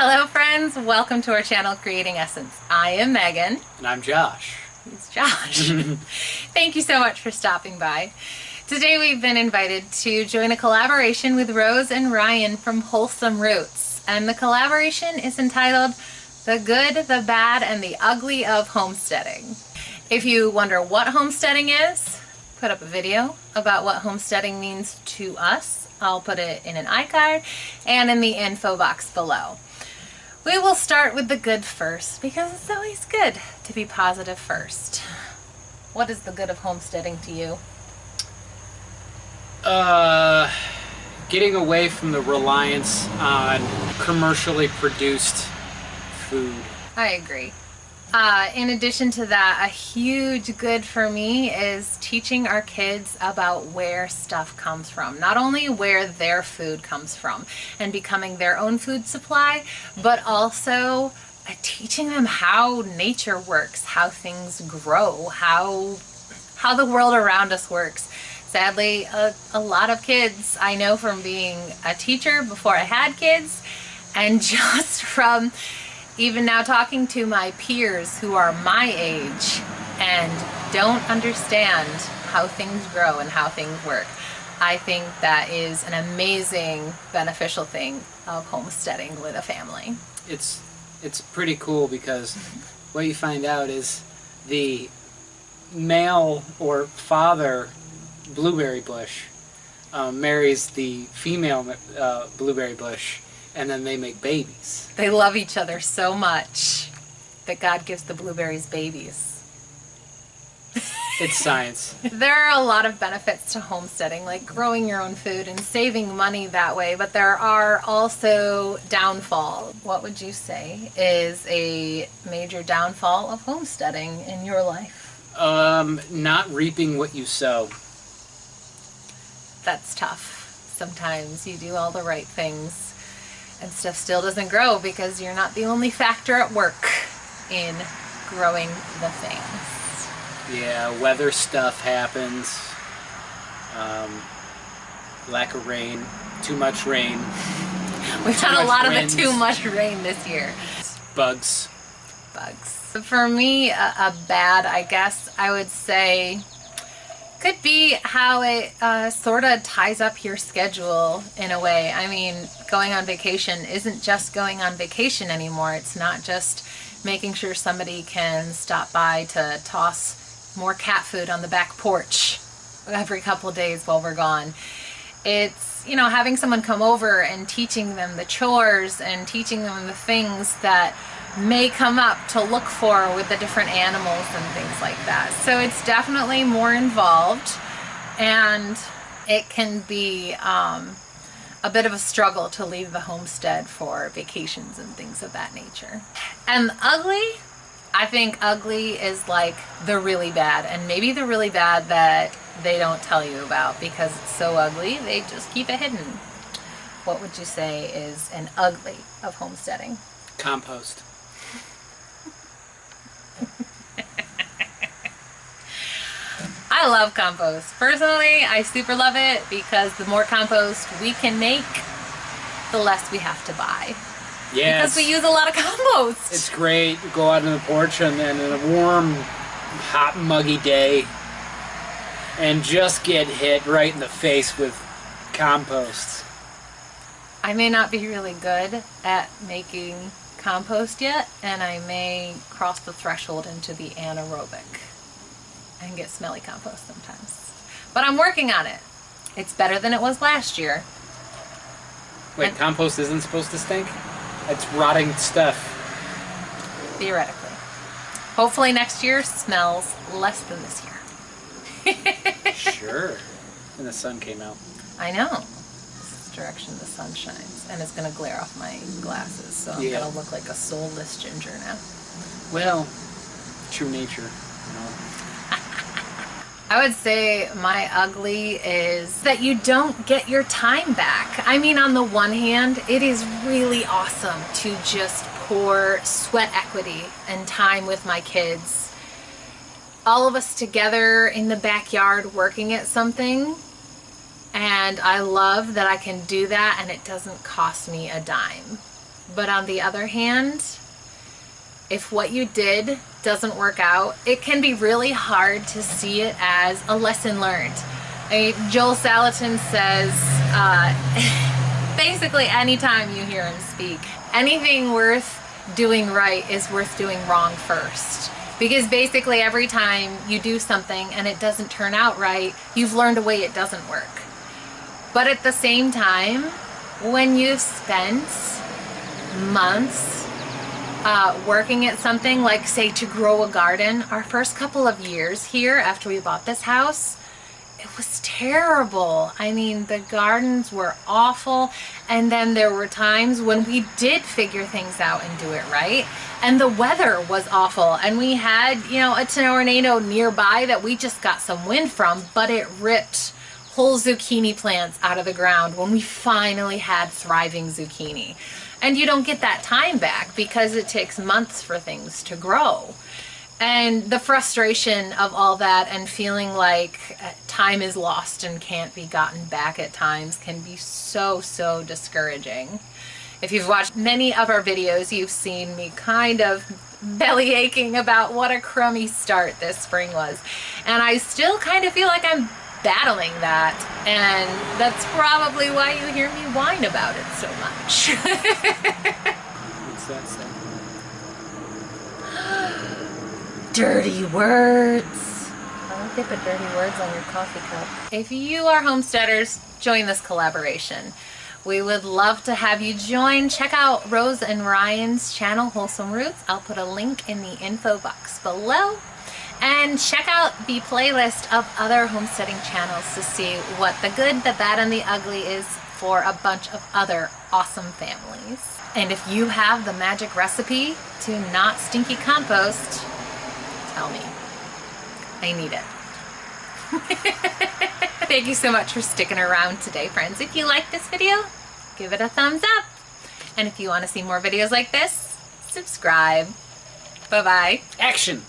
Hello friends, welcome to our channel Creating Essence. I am Megan. And I'm Josh. He's Josh. Thank you so much for stopping by. Today we've been invited to join a collaboration with Rose and Ryan from Wholesome Roots. And the collaboration is entitled The Good, the Bad, and the Ugly of Homesteading. If you wonder what homesteading is, put up a video about what homesteading means to us. I'll put it in an iCard and in the info box below. We will start with the good first because it's always good to be positive first. What is the good of homesteading to you? Getting away from the reliance on commercially produced food. I agree. In addition to that, a huge good for me is teaching our kids about where stuff comes from. Not only where their food comes from and becoming their own food supply, but also teaching them how nature works, how things grow, how the world around us works. Sadly, a lot of kids I know from being a teacher before I had kids, and just from even now talking to my peers who are my age and don't understand how things grow and how things work. I think that is an amazing beneficial thing of homesteading with a family. It's pretty cool because what you find out is the male or father blueberry bush marries the female blueberry bush, and then they make babies. They love each other so much that God gives the blueberries babies. It's science. There are a lot of benefits to homesteading, like growing your own food and saving money that way, but there are also downfalls. What would you say is a major downfall of homesteading in your life? Not reaping what you sow. That's tough. Sometimes you do all the right things and stuff still doesn't grow because you're not the only factor at work in growing the things. Yeah, weather stuff happens. Lack of rain, too much rain. We've had a lot of the too much rain this year. Bugs. For me, a bad, I guess I would say, could be how it sort of ties up your schedule in a way. I mean, going on vacation isn't just going on vacation anymore. It's not just making sure somebody can stop by to toss more cat food on the back porch every couple of days while we're gone. It's, you know, having someone come over and teaching them the chores and teaching them the things that may come up to look for with the different animals and things like that. So it's definitely more involved, and it can be a bit of a struggle to leave the homestead for vacations and things of that nature. And ugly, I think ugly is like the really bad, and maybe the really bad that they don't tell you about because it's so ugly, they just keep it hidden. What would you say is an ugly of homesteading? Compost. I love compost. Personally, I super love it because the more compost we can make, the less we have to buy. Yes. Because we use a lot of compost. It's great. You go out on the porch and then in a warm, hot, muggy day and just get hit right in the face with compost. I may not be really good at making compost yet, and I may cross the threshold into the anaerobic and get smelly compost sometimes. But I'm working on it. It's better than it was last year. Wait, and compost isn't supposed to stink? It's rotting stuff. Theoretically. Hopefully next year smells less than this year. Sure. And the sun came out. I know. This is the direction the sun shines. And it's going to glare off my glasses, so I'm going to look like a soulless ginger now. Well, true nature, you know. I would say my ugly is that you don't get your time back. I mean, on the one hand, it is really awesome to just pour sweat equity and time with my kids. All of us together in the backyard working at something, and I love that I can do that and it doesn't cost me a dime. But on the other hand, if what you did doesn't work out, it can be really hard to see it as a lesson learned. Joel Salatin says, basically anytime you hear him speak, anything worth doing right is worth doing wrong first. Because basically every time you do something and it doesn't turn out right, you've learned a way it doesn't work. But at the same time, when you've spent months working at something like, say, to grow a garden, our first couple of years here after we bought this house, it was terrible. I mean, the gardens were awful, and then there were times when we did figure things out and do it right, and the weather was awful, and we had, you know, a tornado nearby that we just got some wind from, but it ripped whole zucchini plants out of the ground when we finally had thriving zucchini. And you don't get that time back because it takes months for things to grow. And the frustration of all that and feeling like time is lost and can't be gotten back at times can be so, so discouraging. If you've watched many of our videos, you've seen me kind of belly aching about what a crummy start this spring was. And I still kind of feel like I'm battling that, and that's probably why you hear me whine about it so much. What's that say? Dirty words. I like it, but dirty words on your coffee cup. If you are homesteaders, join this collaboration. We would love to have you join. Check out Rose and Ryan's channel, Wholesome Roots. I'll put a link in the info box below. And check out the playlist of other homesteading channels to see what the good, the bad, and the ugly is for a bunch of other awesome families. And if you have the magic recipe to not stinky compost, tell me. I need it. Thank you so much for sticking around today, friends. If you like this video, give it a thumbs up. And if you want to see more videos like this, subscribe. Bye-bye. Action!